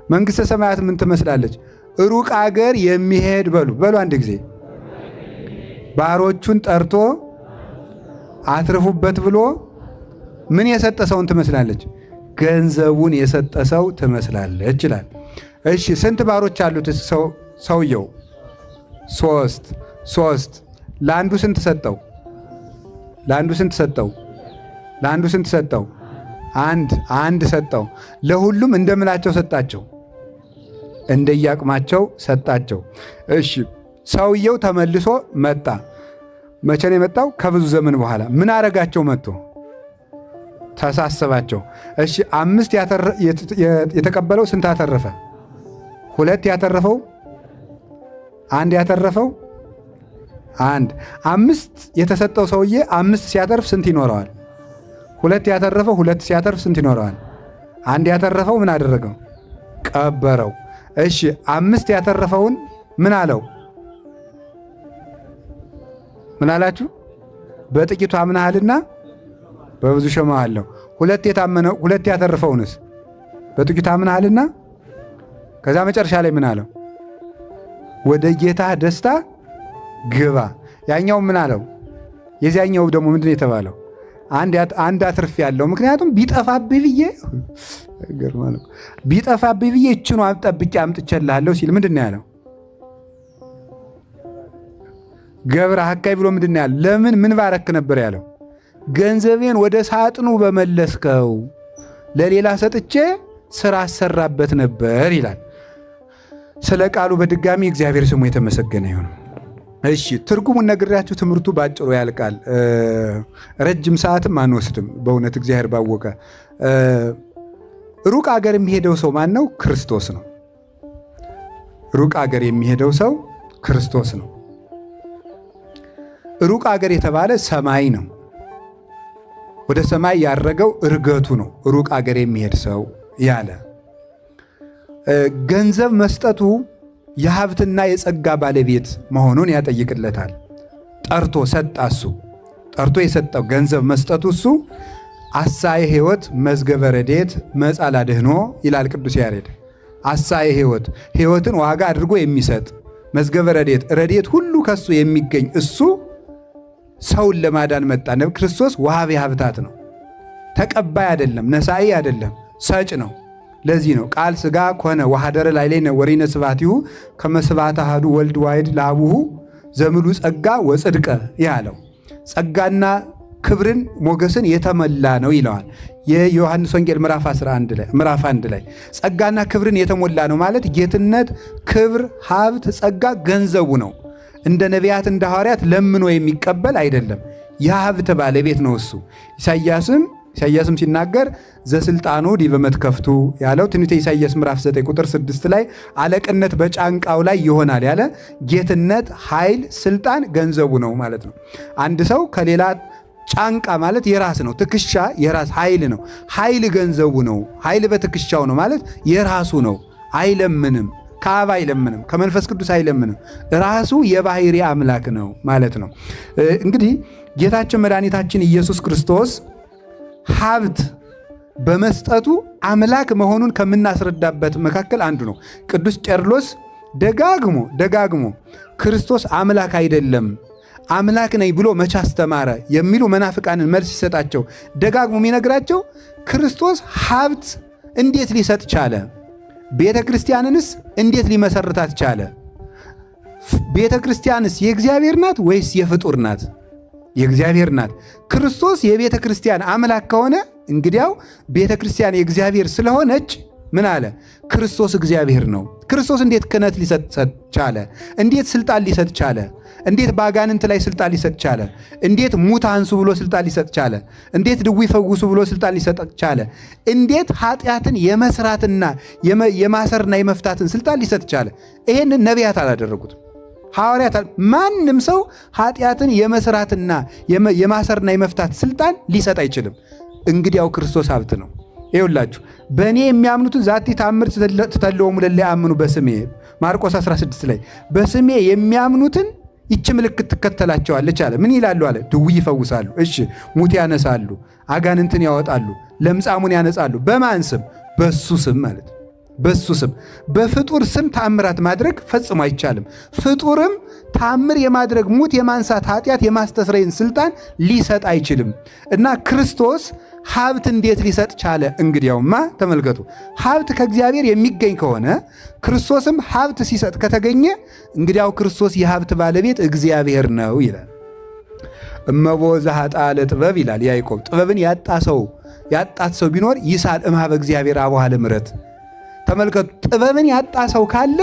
መንግሥተ ሰማያት ምን ትመስላለች? ሩቅ አገር የሚሄድ በሉ አንድ ጊዜ ባሮቹን ጠርቶ አትርፉበት ብሎ ምን የሰጠ ሰውን ትመስላለች? ገንዘቡን የሰጠ ሰው ትመስላለች ይላል። እሺ ስንት ባሮች አሉት ሰውየው? ሶስት። ለአንዱ ስንት ሰጠው? አንድ ሰጠው። ለሁሉም እንደምላቸው ሰጣቸው፣ እንደየአቅማቸው ሰጣቸው። እሺ ሰውየው ተመልሶ መጣ። መቼ ነው የመጣው? ከብዙ ዘመን በኋላ። ምን አረጋቸው? መጥቶ ተሳሰባቸው። እሺ 5 የተቀበለው ስንት አተረፈ? 2 ያተረፈው 1 ያተረፈው 1። 5 የተሰጠው ሰውዬ 5 ሲያተርፍ ስንት ይኖረዋል? 2 ያተረፈው 2 ሲያተርፍ ስንት ይኖረዋል? 1 ያተረፈው ምን አደረገው? ቀበረው። እሺ 5 ያተረፈውን ምን አለው? ምን አላችሁ? በጥቂቱ አምነሃልና በብዙ ሾመሃለሁ። 2 ያተረፈውንስ በጥቂቱ አምነሃልና፣ ከዛ መጨረሻ ላይ ምን አለው? ወደ ጌታ ደስታ ግባ። ያኛው ምን አለው? የዚያኛው ደግሞ ምንድን ነው የተባለው? አንድ አትርፍ ያለው። ምክንያቱም ቢጠፋብህ ብዬ እችኑ ጠብቄ አምጥቼልሃለሁ ሲል ምንድን ነው ያለው? ገብረ ሐካይ ብሎ ምንድን ነው ያለው? ለምን ምን ባረክ ነበር ያለው? ገንዘቤን ወደ ሳጥኑ በመለስከው፣ ለሌላ ሰጥቼ ስራ አሰራበት ነበር ይላል። ስለ ቃሉ በድጋሚ እግዚአብሔር ስሙ የተመሰገነ ይሁን። እሺ ትርጉሙን ነግሬያችሁ ትምህርቱ ባጭሩ ያልቃል። ረጅም ሰዓትም አንወስድም። በእውነት እግዚአብሔር ባወቀ። ሩቅ አገር የሚሄደው ሰው ማን ነው? ክርስቶስ ነው። ሩቅ አገር የሚሄደው ሰው ክርስቶስ ነው። ሩቅ አገር የተባለ ሰማይ ነው። ወደ ሰማይ ያረገው እርገቱ ነው። ሩቅ አገር የሚሄድ ሰው ያለ ገንዘብ መስጠቱ የሀብትና የጸጋ ባለቤት መሆኑን ያጠይቅለታል። ጠርቶ ሰጣ። እሱ ጠርቶ የሰጠው ገንዘብ መስጠቱ እሱ አሳየ ሕይወት መዝገበ ረድኤት መጻላ ድህኖ ይላል ቅዱስ ያሬድ። አሳየ ሕይወት ሕይወትን ዋጋ አድርጎ የሚሰጥ መዝገበ ረድኤት ሁሉ ከሱ የሚገኝ እሱ ሰውን ለማዳን መጣ። ክርስቶስ ወሃቤ ሀብታት ነው። ተቀባይ አይደለም፣ ነሳኢ አይደለም፣ ሰጭ ነው። ለዚህ ነው ቃል ሥጋ ኮነ ወሐደረ ላዕሌነ ወሪነ ስብሐቲሁ ከመ ስብሐተ አሐዱ ወልድ ዋሕድ ለአቡሁ ዘምሉ ጸጋ ወጽድቀ ያለው። ጸጋና ክብርን ሞገስን የተሞላ ነው ይለዋል የዮሐንስ ወንጌል ምዕራፍ 1 ላይ ጸጋና ክብርን የተሞላ ነው ማለት ጌትነት፣ ክብር፣ ሀብት፣ ጸጋ ገንዘቡ ነው። እንደ ነቢያት እንደ ሐዋርያት ለምኖ የሚቀበል አይደለም። የሀብት ባለቤት ነው እሱ። ኢሳይያስም ሲናገር ዘስልጣኑ ዲበ መትከፍቱ ያለው ትንቢተ ኢሳይያስ ምዕራፍ 9 ቁጥር 6 ላይ አለቅነት በጫንቃው ላይ ይሆናል ያለ ጌትነት፣ ኃይል፣ ስልጣን ገንዘቡ ነው ማለት ነው። አንድ ሰው ከሌላ ጫንቃ ማለት የራስ ነው። ትከሻ የራስ ኃይል ነው። ኃይል ገንዘቡ ነው። ኃይል በትከሻው ነው ማለት የራሱ ነው። አይለምንም፣ ከአብ አይለምንም፣ ከመንፈስ ቅዱስ አይለምንም። ራሱ የባሕርይ አምላክ ነው ማለት ነው። እንግዲህ ጌታችን መድኃኒታችን ኢየሱስ ክርስቶስ ሀብት በመስጠቱ አምላክ መሆኑን ከምናስረዳበት መካከል አንዱ ነው። ቅዱስ ቄርሎስ ደጋግሞ ክርስቶስ አምላክ አይደለም አምላክ ነኝ ብሎ መቼ አስተማረ የሚሉ መናፍቃንን መልስ ሲሰጣቸው ደጋግሞ የሚነግራቸው ክርስቶስ ሀብት እንዴት ሊሰጥ ቻለ? ቤተ ክርስቲያንንስ እንዴት ሊመሰርታት ቻለ? ቤተ ክርስቲያንስ የእግዚአብሔር ናት ወይስ የፍጡር ናት? የእግዚአብሔር ናት። ክርስቶስ የቤተ ክርስቲያን አምላክ ከሆነ እንግዲያው ቤተ ክርስቲያን የእግዚአብሔር ስለሆነች ምን አለ? ክርስቶስ እግዚአብሔር ነው። ክርስቶስ እንዴት ክህነት ሊሰጥ ቻለ? እንዴት ስልጣን ሊሰጥ ቻለ? እንዴት በአጋንንት ላይ ስልጣን ሊሰጥ ቻለ? እንዴት ሙት አንሱ ብሎ ስልጣን ሊሰጥ ቻለ? እንዴት ድውይ ፈውሱ ብሎ ስልጣን ሊሰጥ ቻለ? እንዴት ኃጢአትን የመስራትና የማሰርና የመፍታትን ስልጣን ሊሰጥ ቻለ? ይሄንን ነቢያት አላደረጉትም። ሐዋርያት ማንም ሰው ኃጢአትን የመስራትና የማሰርና የመፍታት ስልጣን ሊሰጥ አይችልም። እንግዲያው ክርስቶስ ሀብት ነው። ይኸውላችሁ በእኔ የሚያምኑትን ዛቲ ተአምር ትተልዎሙ ለእለ ያአምኑ በስሜ ማርቆስ 16 ላይ በስሜ የሚያምኑትን ይች ምልክት ትከተላቸዋለች አለ። ምን ይላሉ አለ? ድውይ ይፈውሳሉ፣ እሺ፣ ሙት ያነሳሉ፣ አጋንንትን ያወጣሉ፣ ለምጻሙን ያነጻሉ። በማን ስም? በሱ ስም ማለት። በሱ ስም። በፍጡር ስም ተአምራት ማድረግ ፈጽሞ አይቻልም። ፍጡርም ተአምር የማድረግ ሙት የማንሳት ኃጢአት የማስተስረይን ስልጣን ሊሰጥ አይችልም እና ክርስቶስ ሀብት እንዴት ሊሰጥ ቻለ? እንግዲያውማ ተመልከቱ፣ ሀብት ከእግዚአብሔር የሚገኝ ከሆነ ክርስቶስም ሀብት ሲሰጥ ከተገኘ እንግዲያው ክርስቶስ የሀብት ባለቤት እግዚአብሔር ነው ይላል። እመቦ ዘኃጥአ ለጥበብ ይላል ያዕቆብ። ጥበብን ያጣት ሰው ቢኖር ይሳል እምኀበ እግዚአብሔር አቡኃ ለምሕረት። ተመልከቱ፣ ጥበብን ያጣ ሰው ካለ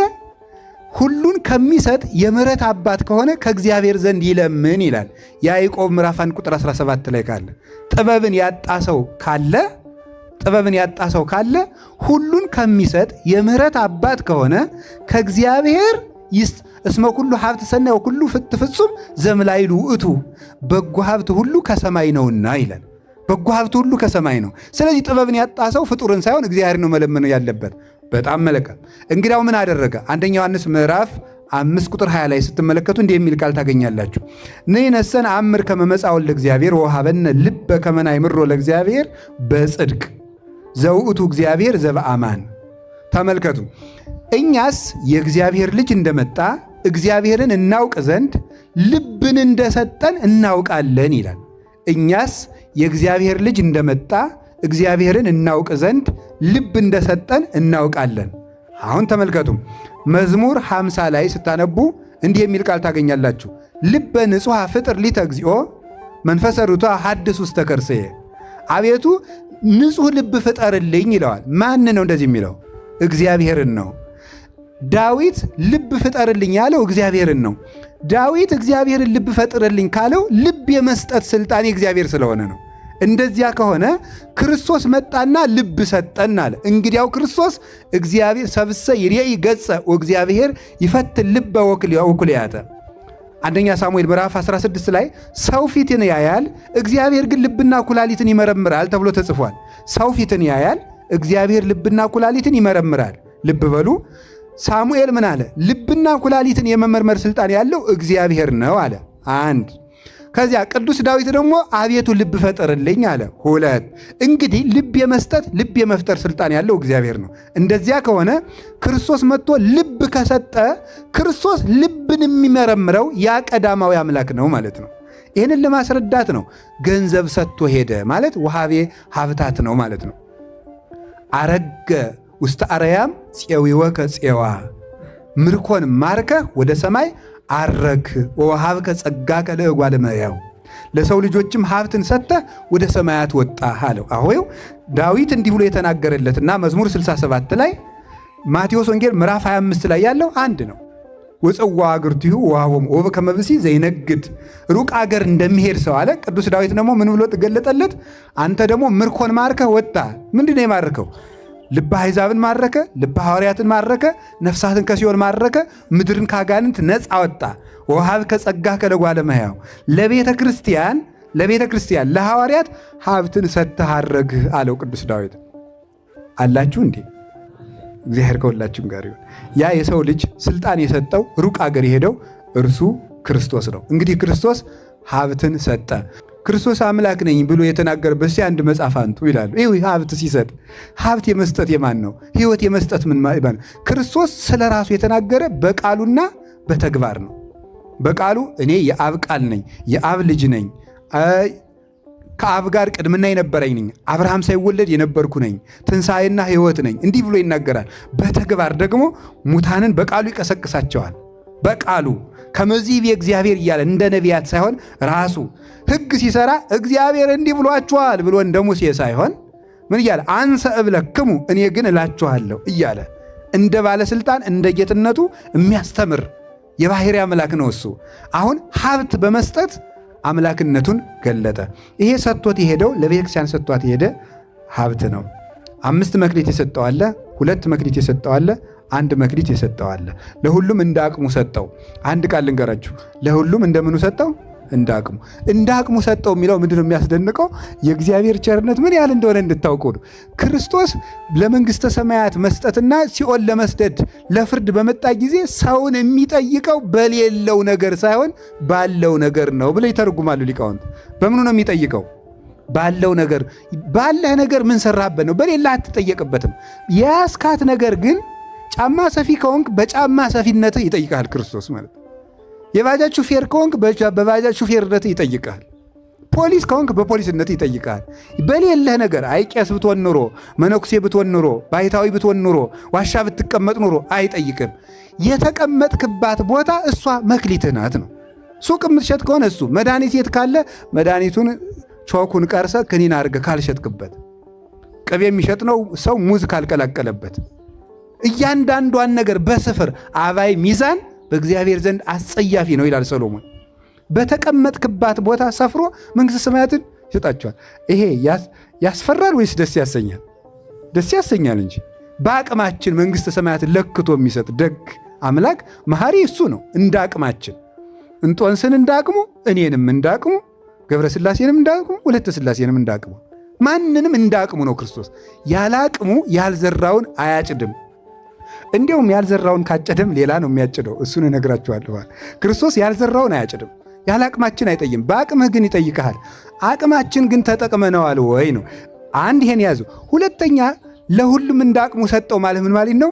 ሁሉን ከሚሰጥ የምሕረት አባት ከሆነ ከእግዚአብሔር ዘንድ ይለምን ይላል ያዕቆብ ምዕራፍ 1 ቁጥር 17 ላይ ካለ ጥበብን ያጣ ሰው ካለ ሁሉን ከሚሰጥ የምሕረት አባት ከሆነ ከእግዚአብሔር ይስጥ። እስመ ኩሉ ሀብት ሰናይ ወኩሉ ፍጹም ዘምላዕሉ ውእቱ፣ በጎ ሀብት ሁሉ ከሰማይ ነውና ይላል። በጎ ሀብት ሁሉ ከሰማይ ነው። ስለዚህ ጥበብን ያጣ ሰው ፍጡርን ሳይሆን እግዚአብሔር ነው መለመን ያለበት። በጣም መልካም። እንግዲያው ምን አደረገ? አንደኛ ዮሐንስ ምዕራፍ 5 ቁጥር 20 ላይ ስትመለከቱ እንዲህ የሚል ቃል ታገኛላችሁ። ንሕነሰ ነአምር ከመ መጽአ ወልደ እግዚአብሔር ወወሀበነ ልበ ከመ ናእምሮ ለእግዚአብሔር በጽድቅ ዘውእቱ እግዚአብሔር ዘበአማን። ተመልከቱ፣ እኛስ የእግዚአብሔር ልጅ እንደመጣ እግዚአብሔርን እናውቅ ዘንድ ልብን እንደሰጠን እናውቃለን ይላል። እኛስ የእግዚአብሔር ልጅ እንደመጣ እግዚአብሔርን እናውቅ ዘንድ ልብ እንደሰጠን እናውቃለን። አሁን ተመልከቱ፣ መዝሙር 50 ላይ ስታነቡ እንዲህ የሚል ቃል ታገኛላችሁ። ልበ ንጹሐ ፍጥር ሊተ እግዚኦ መንፈሰ ርቱዐ ሐድስ ውስተ ከርሥየ። አቤቱ ንጹሕ ልብ ፍጠርልኝ ይለዋል። ማን ነው እንደዚህ የሚለው? እግዚአብሔርን ነው። ዳዊት ልብ ፍጠርልኝ ያለው እግዚአብሔርን ነው። ዳዊት እግዚአብሔርን ልብ ፈጥርልኝ ካለው ልብ የመስጠት ስልጣን የእግዚአብሔር ስለሆነ ነው። እንደዚያ ከሆነ ክርስቶስ መጣና ልብ ሰጠን አለ። እንግዲያው ክርስቶስ እግዚአብሔር ሰብሰ ይሬኢ ገጸ ወእግዚአብሔር ይፈትን ልበ ወኩልያተ። አንደኛ ሳሙኤል ምዕራፍ 16 ላይ ሰው ፊትን ያያል፣ እግዚአብሔር ግን ልብና ኩላሊትን ይመረምራል ተብሎ ተጽፏል። ሰው ፊትን ያያል፣ እግዚአብሔር ልብና ኩላሊትን ይመረምራል። ልብ በሉ። ሳሙኤል ምን አለ? ልብና ኩላሊትን የመመርመር ስልጣን ያለው እግዚአብሔር ነው አለ። አንድ። ከዚያ ቅዱስ ዳዊት ደግሞ አቤቱ ልብ ፈጠርልኝ አለ። ሁለት። እንግዲህ ልብ የመስጠት ልብ የመፍጠር ስልጣን ያለው እግዚአብሔር ነው። እንደዚያ ከሆነ ክርስቶስ መጥቶ ልብ ከሰጠ ክርስቶስ ልብን የሚመረምረው ያ ቀዳማዊ አምላክ ነው ማለት ነው። ይህንን ለማስረዳት ነው ገንዘብ ሰጥቶ ሄደ ማለት ወሃቤ ሀብታት ነው ማለት ነው። አረገ ውስተ አርያም ፄዊወከ ፄዋ፣ ምርኮን ማርከህ ወደ ሰማይ አረክ ወወሃብከ ጸጋከ ለእጓለ እመሕያው፣ ለሰው ልጆችም ሀብትን ሰጥተህ ወደ ሰማያት ወጣህ አለው። አሁን ዳዊት እንዲህ ብሎ የተናገረለትና መዝሙር 67 ላይ ማቴዎስ ወንጌል ምዕራፍ 25 ላይ ያለው አንድ ነው። ወጽዋ አግርቲሁ ወሀቦሙ ወበከመ ብእሲ ዘይነግድ፣ ሩቅ አገር እንደሚሄድ ሰው አለ። ቅዱስ ዳዊት ደግሞ ምን ብሎ ተገለጠለት? አንተ ደግሞ ምርኮን ማርከህ ወጣ። ምንድን ነው የማርከው? ልበ አሕዛብን ማረከ፣ ልበ ሐዋርያትን ማረከ፣ ነፍሳትን ከሲኦል ማረከ፣ ምድርን ካጋንንት ነፃ ወጣ። ወወሀብከ ጸጋከ ለእጓለ እመሕያው፣ ለቤተ ክርስቲያን ለሐዋርያት ሀብትን ሰጥተህ አረግህ አለው ቅዱስ ዳዊት። አላችሁ እንዴ? እግዚአብሔር ከሁላችሁም ጋር ይሁን። ያ የሰው ልጅ ስልጣን የሰጠው ሩቅ አገር የሄደው እርሱ ክርስቶስ ነው። እንግዲህ ክርስቶስ ሀብትን ሰጠ። ክርስቶስ አምላክ ነኝ ብሎ የተናገረበት እስቲ አንድ መጽሐፍ አንቱ ይላሉ። ይህ ሀብት ሲሰጥ ሀብት የመስጠት የማን ነው? ሕይወት የመስጠት ምን ማለት ነው? ክርስቶስ ስለ ራሱ የተናገረ በቃሉና በተግባር ነው። በቃሉ እኔ የአብ ቃል ነኝ፣ የአብ ልጅ ነኝ፣ ከአብ ጋር ቅድምና የነበረኝ ነኝ፣ አብርሃም ሳይወለድ የነበርኩ ነኝ፣ ትንሣኤና ሕይወት ነኝ፣ እንዲህ ብሎ ይናገራል። በተግባር ደግሞ ሙታንን በቃሉ ይቀሰቅሳቸዋል። በቃሉ ከመዚህ የእግዚአብሔር እያለ እንደ ነቢያት ሳይሆን ራሱ ሕግ ሲሰራ እግዚአብሔር እንዲህ ብሏችኋል ብሎ እንደ ሙሴ ሳይሆን ምን እያለ አንሰ እብለክሙ እኔ ግን እላችኋለሁ እያለ እንደ ባለስልጣን እንደ ጌትነቱ የሚያስተምር የባሕርይ አምላክ ነው እሱ። አሁን ሀብት በመስጠት አምላክነቱን ገለጠ። ይሄ ሰጥቶት የሄደው ለቤተክርስቲያን ሰጥቷት የሄደ ሀብት ነው። 5 መክሊት የሰጠው አለ፣ 2 መክሊት የሰጠው አለ፣ 1 መክሊት የሰጠው አለ። ለሁሉም እንደ አቅሙ ሰጠው። አንድ ቃል ልንገራችሁ፣ ለሁሉም እንደምኑ ሰጠው? እንደ አቅሙ። እንደ አቅሙ ሰጠው የሚለው ምንድን ነው የሚያስደንቀው? የእግዚአብሔር ቸርነት ምን ያህል እንደሆነ እንድታውቁ ነው። ክርስቶስ ለመንግሥተ ሰማያት መስጠትና ሲኦል ለመስደድ ለፍርድ በመጣ ጊዜ ሰውን የሚጠይቀው በሌለው ነገር ሳይሆን ባለው ነገር ነው ብለው ይተረጉማሉ ሊቃውንት። በምኑ ነው የሚጠይቀው? ባለው ነገር ባለህ ነገር ምን ሰራህበት ነው። በሌላ አትጠየቅበትም። የያዝካት ነገር ግን ጫማ ሰፊ ከሆንክ በጫማ ሰፊነትህ ይጠይቃል ክርስቶስ ማለት። የባጃጅ ሹፌር ከሆንክ በባጃጅ ሹፌርነትህ ይጠይቃል። ፖሊስ ከሆንክ በፖሊስነትህ ይጠይቃል። በሌለህ ነገር አይ ቄስ ብትሆን ኑሮ፣ መነኩሴ ብትሆን ኑሮ፣ ባይታዊ ብትሆን ኑሮ፣ ዋሻ ብትቀመጥ ኑሮ አይጠይቅም። የተቀመጥክባት ቦታ እሷ መክሊትህ ናት ነው። ሱቅ የምትሸጥ ከሆነ እሱ መድኃኒት የት ካለ መድኃኒቱን ቾኩን ቀርሰ ክኒን አድርገህ ካልሸጥክበት፣ ቅቤ የሚሸጥ ነው ሰው ሙዝ ካልቀላቀለበት፣ እያንዳንዷን ነገር በስፍር አባይ ሚዛን በእግዚአብሔር ዘንድ አስጸያፊ ነው ይላል ሰሎሞን። በተቀመጥክባት ቦታ ሰፍሮ መንግሥተ ሰማያትን ይሰጣቸዋል። ይሄ ያስፈራል ወይስ ደስ ያሰኛል? ደስ ያሰኛል እንጂ በአቅማችን መንግሥተ ሰማያትን ለክቶ የሚሰጥ ደግ አምላክ መሐሪ እሱ ነው። እንደ አቅማችን እንጦንስን እንዳቅሙ፣ እኔንም እንዳቅሙ፣ ገብረ ሥላሴንም እንዳቅሙ፣ ወለተ ሥላሴንም እንዳቅሙ፣ ማንንም እንዳቅሙ ነው ክርስቶስ። ያለ አቅሙ ያልዘራውን አያጭድም። እንዲያውም ያልዘራውን ካጨደም ሌላ ነው የሚያጭደው። እሱን እነግራችኋለሁ። ክርስቶስ ያልዘራውን አያጭድም። ያለ አቅማችን አይጠይም። በአቅምህ ግን ይጠይቀሃል። አቅማችን ግን ተጠቅመነዋል ወይ ነው። አንድ ይሄን ያዙ። ሁለተኛ ለሁሉም እንዳቅሙ ሰጠው ማለት ምን ማለት ነው?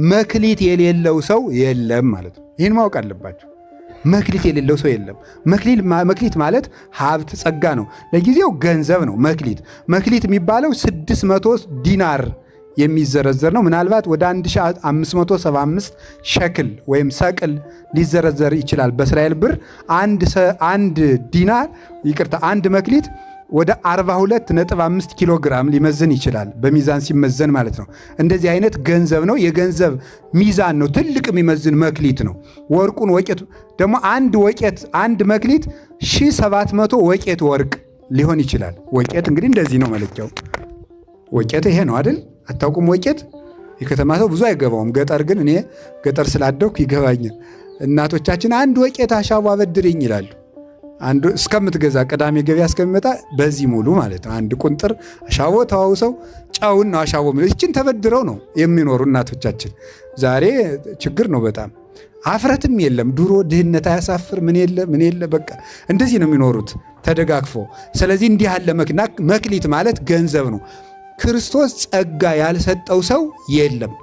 መክሊት የሌለው ሰው የለም ማለት ነው። ይህን ማወቅ አለባቸው። መክሊት የሌለው ሰው የለም። መክሊት ማለት ሀብት ጸጋ ነው። ለጊዜው ገንዘብ ነው። መክሊት የሚባለው 600 ዲናር የሚዘረዘር ነው። ምናልባት ወደ 1575 ሸክል ወይም ሰቅል ሊዘረዘር ይችላል። በእስራኤል ብር አንድ ዲናር አንድ መክሊት ወደ 42.5 ኪሎ ግራም ሊመዝን ይችላል። በሚዛን ሲመዘን ማለት ነው። እንደዚህ አይነት ገንዘብ ነው። የገንዘብ ሚዛን ነው። ትልቅ የሚመዝን መክሊት ነው። ወርቁን ወቄት ደግሞ አንድ መክሊት 1700 ወቄት ወርቅ ሊሆን ይችላል። ወቄት እንግዲህ እንደዚህ ነው መለኪያው። ወቄት ይሄ ነው አይደል? አታውቁም? ወቄት የከተማ ሰው ብዙ አይገባውም። ገጠር ግን እኔ ገጠር ስላደኩ ይገባኛል። እናቶቻችን አንድ ወቄት አሻቦ አበድርኝ ይላሉ። አንዱ እስከምትገዛ ቅዳሜ ገበያ እስከሚመጣ በዚህ ሙሉ ማለት ነው። አንድ ቁንጥር አሻቦ ተዋውሰው ጨውን ነው አሻቦ የሚለው። ይችን ተበድረው ነው የሚኖሩ እናቶቻችን። ዛሬ ችግር ነው በጣም። አፍረትም የለም። ድሮ ድህነት አያሳፍር ምን የለ በቃ እንደዚህ ነው የሚኖሩት ተደጋግፎ። ስለዚህ እንዲህ ያለ መክሊት ማለት ገንዘብ ነው። ክርስቶስ ጸጋ ያልሰጠው ሰው የለም።